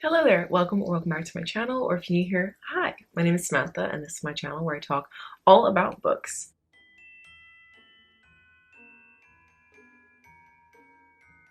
Hello there, welcome or welcome back to my channel, or if you're new here, hi, my name is Samantha and this is my channel where I talk all about books.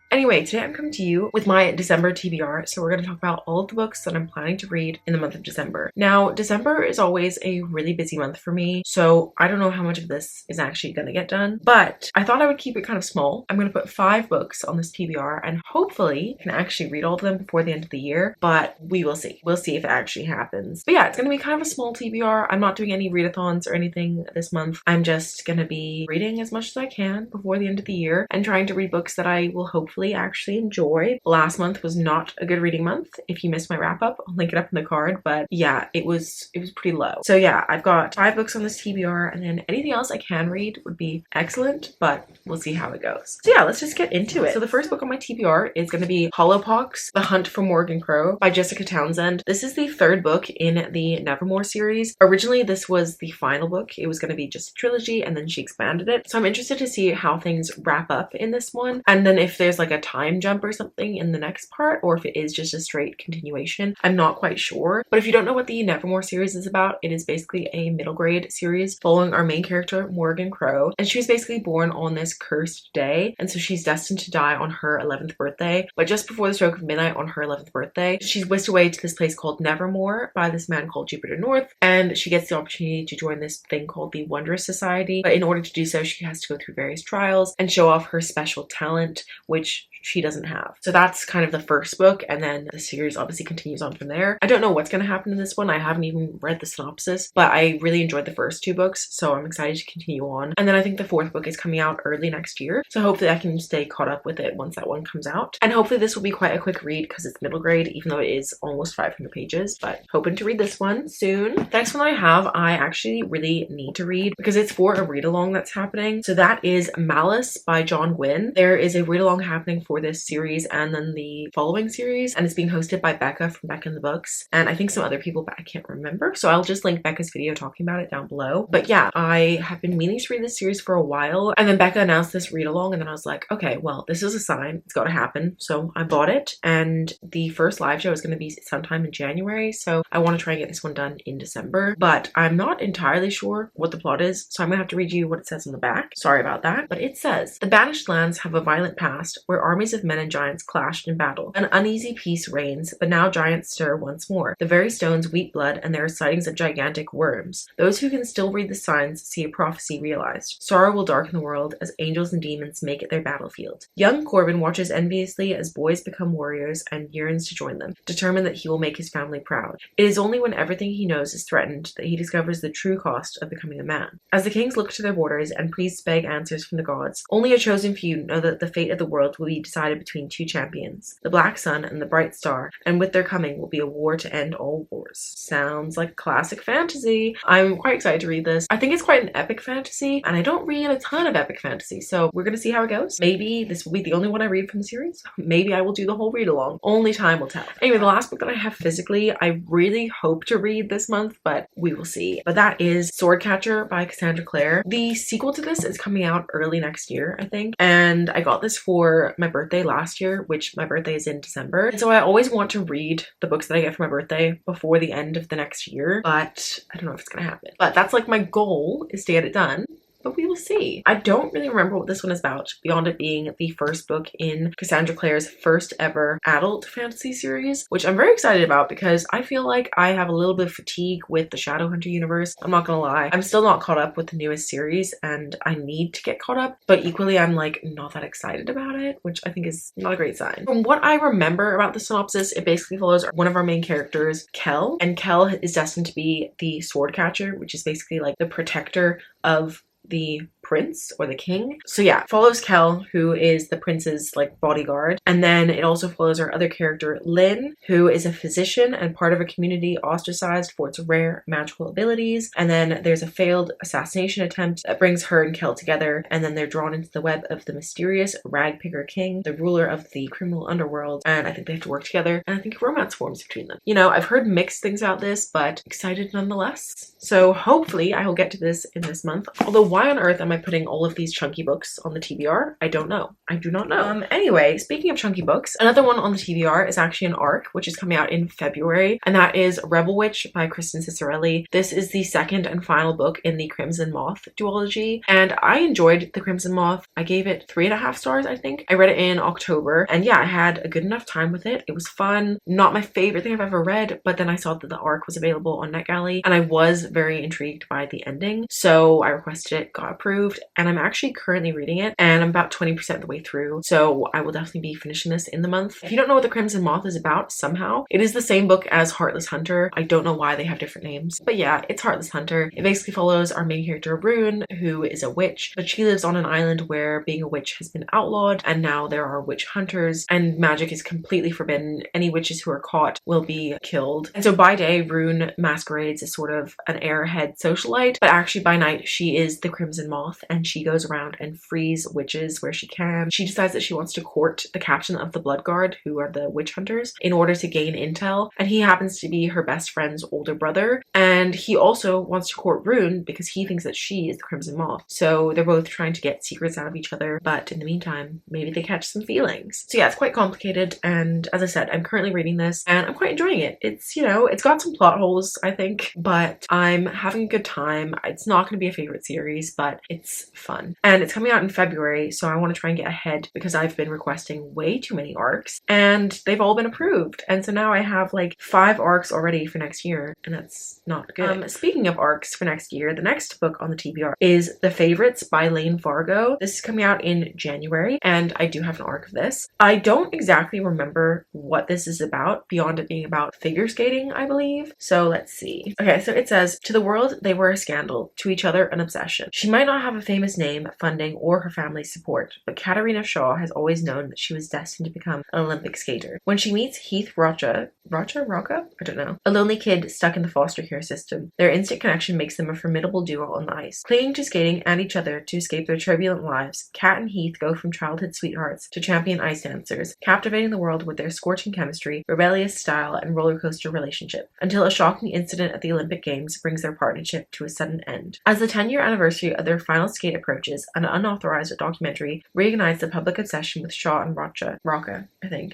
Anyway, today I'm coming to you with my December TBR, so we're going to talk about all of the books that I'm planning to read in the month of December. Now, December is always a really busy month for me, so I don't know how much of this is actually going to get done, but I thought I would keep it kind of small. I'm going to put 5 books on this TBR, and hopefully I can actually read all of them before the end of the year, but we will see. We'll see if it actually happens. But yeah, it's going to be kind of a small TBR. I'm not doing any readathons or anything this month. I'm just going to be reading as much as I can before the end of the year and trying to read books that I will hopefully actually enjoy. Last month was not a good reading month. If you missed my wrap up, I'll link it up in the card, but yeah, it was pretty low. So yeah, I've got 5 books on this TBR, and then anything else I can read would be excellent, but we'll see how it goes. So yeah, let's just get into it. So the first book on my TBR is going to be Hollowpox: The Hunt for Morgan Crow by Jessica Townsend. This is the 3rd book in the Nevermore series. Originally this was the final book. It was going to be just a trilogy, and then she expanded it. So I'm interested to see how things wrap up in this one, and then if there's like a time jump or something in the next part, or if it is just a straight continuation. I'm not quite sure. But if you don't know what the Nevermore series is about, it is basically a middle grade series following our main character Morgan Crow, and she was basically born on this cursed day, and so she's destined to die on her 11th birthday. But just before the stroke of midnight on her 11th birthday, she's whisked away to this place called Nevermore by this man called Jupiter North, and she gets the opportunity to join this thing called the Wondrous Society. But in order to do so, she has to go through various trials and show off her special talent, which she doesn't have. So that's kind of the first book, and then the series obviously continues on from there. I don't know what's going to happen in this one. I haven't even read the synopsis, but I really enjoyed the first 2 books, so I'm excited to continue on. And then I think the 4th book is coming out early next year, so hopefully I can stay caught up with it once that one comes out. And hopefully this will be quite a quick read because it's middle grade, even though it is almost 500 pages, but hoping to read this one soon. The next one that I have, I actually really need to read because it's for a read-along that's happening. So that is Malice by John Gwynne. There is a read-along happening for this series and then the following series, and it's being hosted by Becca from Becca in the Books, and I think some other people, but I can't remember, so I'll just link Becca's video talking about it down below. But yeah, I have been meaning to read this series for a while, and then Becca announced this read along, and then I was like, okay, well, this is a sign, it's gotta happen. So I bought it, and the first live show is going to be sometime in January, so I want to try and get this one done in December, but I'm not entirely sure what the plot is, so I'm gonna have to read you what it says on the back. Sorry about that, but it says, the Banished lands have a violent past where armies of men and giants clashed in battle. An uneasy peace reigns, but now giants stir once more. The very stones weep blood, and there are sightings of gigantic worms. Those who can still read the signs see a prophecy realized. Sorrow will darken the world as angels and demons make it their battlefield. Young Corbin watches enviously as boys become warriors and yearns to join them, determined that he will make his family proud. It is only when everything he knows is threatened that he discovers the true cost of becoming a man. As the kings look to their borders and priests beg answers from the gods, only a chosen few know that the fate of the world will be decided between 2 champions, the Black Sun and the Bright Star, and with their coming will be a war to end all wars. Sounds like classic fantasy. I'm quite excited to read this. I think it's quite an epic fantasy, and I don't read a ton of epic fantasy, so we're gonna see how it goes. Maybe this will be the only one I read from the series. Maybe I will do the whole read along. Only time will tell. Anyway, the last book that I have physically, I really hope to read this month, but we will see. But that is Swordcatcher by Cassandra Clare. The sequel to this is coming out early next year, I think, and I got this for my birthday last year, which my birthday is in December. And so I always want to read the books that I get for my birthday before the end of the next year, but I don't know if it's gonna happen. But that's like my goal, is to get it done. But we will see. I don't really remember what this one is about, beyond it being the first book in Cassandra Clare's first ever adult fantasy series, which I'm very excited about because I feel like I have a little bit of fatigue with the Shadowhunter universe. I'm not gonna lie. I'm still not caught up with the newest series, and I need to get caught up, but equally I'm like not that excited about it, which I think is not a great sign. From what I remember about the synopsis, it basically follows one of our main characters, Kel, and Kel is destined to be the sword catcher, which is basically like the protector of the prince or the king. So yeah, follows Kel, who is the prince's like bodyguard, and then it also follows our other character Lynn, who is a physician and part of a community ostracized for its rare magical abilities. And then there's a failed assassination attempt that brings her and Kel together, and then they're drawn into the web of the mysterious ragpicker king, the ruler of the criminal underworld, and I think they have to work together, and I think romance forms between them. You know, I've heard mixed things about this, but excited nonetheless. So hopefully I will get to this in this month. Although why on earth am I I putting all of these chunky books on the TBR? I don't know. I do not know. Anyway, speaking of chunky books, another one on the TBR is actually an ARC, which is coming out in February, and that is Rebel Witch by Kristen Cicerelli. This is the second and final book in the Crimson Moth duology, and I enjoyed the Crimson Moth. I gave it 3.5 stars, I think. I read it in October, and yeah, I had a good enough time with it. It was fun. Not my favorite thing I've ever read, but then I saw that the ARC was available on NetGalley, and I was very intrigued by the ending, so I requested it, got approved, and I'm actually currently reading it, and I'm about 20% of the way through, so I will definitely be finishing this in the month. If you don't know what the Crimson Moth is about, somehow, it is the same book as Heartless Hunter. I don't know why they have different names, but yeah, it's Heartless Hunter. It basically follows our main character, Rune, who is a witch, but she lives on an island where being a witch has been outlawed, and now there are witch hunters, and magic is completely forbidden. Any witches who are caught will be killed. And so by day, Rune masquerades as sort of an airhead socialite, but actually by night, she is the Crimson Moth, and she goes around and frees witches where she can. She decides that she wants to court the captain of the Blood Guard, who are the witch hunters, in order to gain intel, and he happens to be her best friend's older brother, and he also wants to court Rune because he thinks that she is the Crimson Moth. So they're both trying to get secrets out of each other, but in the meantime, maybe they catch some feelings. So yeah, it's quite complicated, and as I said, I'm currently reading this, and I'm quite enjoying it. It's, you know, it's got some plot holes, I think, but I'm having a good time. It's not going to be a favorite series, but it's fun. And it's coming out in February, so I want to try and get ahead because I've been requesting way too many ARCs, and they've all been approved. And so now I have like 5 ARCs already for next year, and that's not good. Speaking of ARCs for next year, the next book on the TBR is The Favorites by Lane Fargo. This is coming out in January, and I do have an ARC of this. I don't exactly remember what this is about beyond it being about figure skating, I believe. So let's see. Okay, so it says, to the world, they were a scandal, to each other, an obsession. She might not have a famous name, funding, or her family's support, but Katarina Shaw has always known that she was destined to become an Olympic skater. When she meets Heath Rocha? I don't know. A lonely kid stuck in the foster care system. Their instant connection makes them a formidable duo on the ice. Clinging to skating and each other to escape their turbulent lives, Kat and Heath go from childhood sweethearts to champion ice dancers, captivating the world with their scorching chemistry, rebellious style, and roller coaster relationship, until a shocking incident at the Olympic Games brings their partnership to a sudden end. As the 10-year anniversary of their final skate approaches, an unauthorized documentary reignites the public obsession with Shaw and Rocha,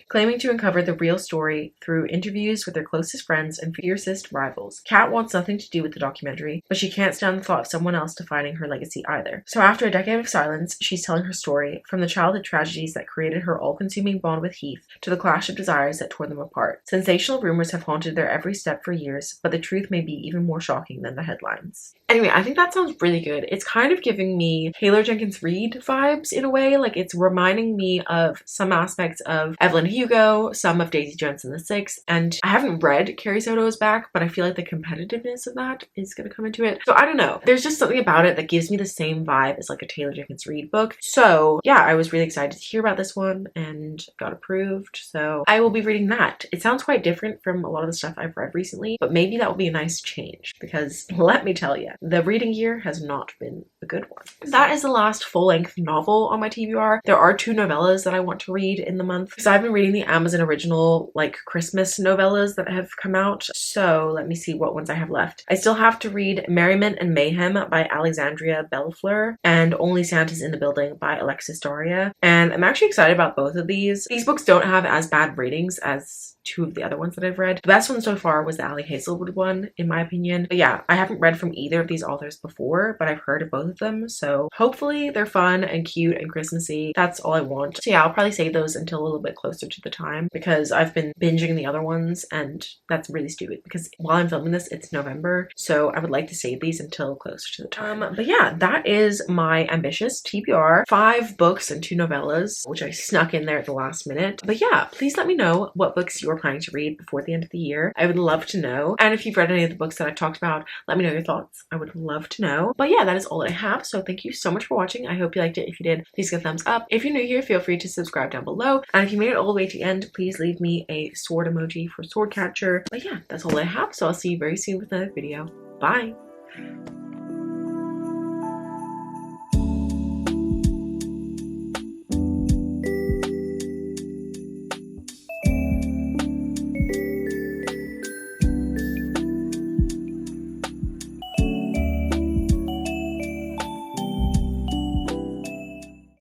claiming to uncover the real story through interviews with their closest friends and fiercest rivals. Kat wants nothing to do with the documentary, but she can't stand the thought of someone else defining her legacy either. So after a decade of silence, she's telling her story, from the childhood tragedies that created her all-consuming bond with Heath to the clash of desires that tore them apart. Sensational rumors have haunted their every step for years, but the truth may be even more shocking than the headlines. Anyway, I think that sounds really good. It's kind of giving me Taylor Jenkins Reid vibes in a way. Like, it's reminding me of some aspects of Evelyn Hugo, some of Daisy Jones and the Six, and I haven't read Carrie Soto's back, but I feel like the competitiveness of that is going to come into it. So I don't know. There's just something about it that gives me the same vibe as like a Taylor Jenkins Reid book. So yeah, I was really excited to hear about this one and got approved. So I will be reading that. It sounds quite different from a lot of the stuff I've read recently, but maybe that will be a nice change because let me tell you, the reading year has not been a good one. That is the last full-length novel on my TBR. There are 2 novellas that I want to read in the month because I've been reading the Amazon original like Christmas novellas that have come out. So let me see what ones I have left. I still have to read Merriment and Mayhem by Alexandria Bellefleur and Only Santa's in the Building by Alexis Daria. And I'm actually excited about both of these. These books don't have as bad ratings as 2 of the other ones that I've read. The best one so far was the Ali Hazelwood one, in my opinion. But yeah, I haven't read from either of these authors before, but I've heard of both of them. So hopefully they're fun and cute and Christmassy. That's all I want. So yeah, I'll probably save those until a little bit closer to the time because I've been binging the other ones and that's really stupid because while I'm filming this, it's November. So I would like to save these until closer to the time. But yeah, that is my ambitious TBR. 5 books and 2 novellas, which I snuck in there at the last minute. But yeah, please let me know what books you're planning to read before the end of the year. I would love to know. And if you've read any of the books that I talked about, let me know your thoughts. I would love to know. But yeah, that is all that I have. So thank you so much for watching. I hope you liked it. If you did, please give a thumbs up. If you're new here, feel free to subscribe down below. And if you made it all the way to the end, please leave me a sword emoji for sword catcher. But yeah, that's all I have. So I'll see you very soon with another video. Bye.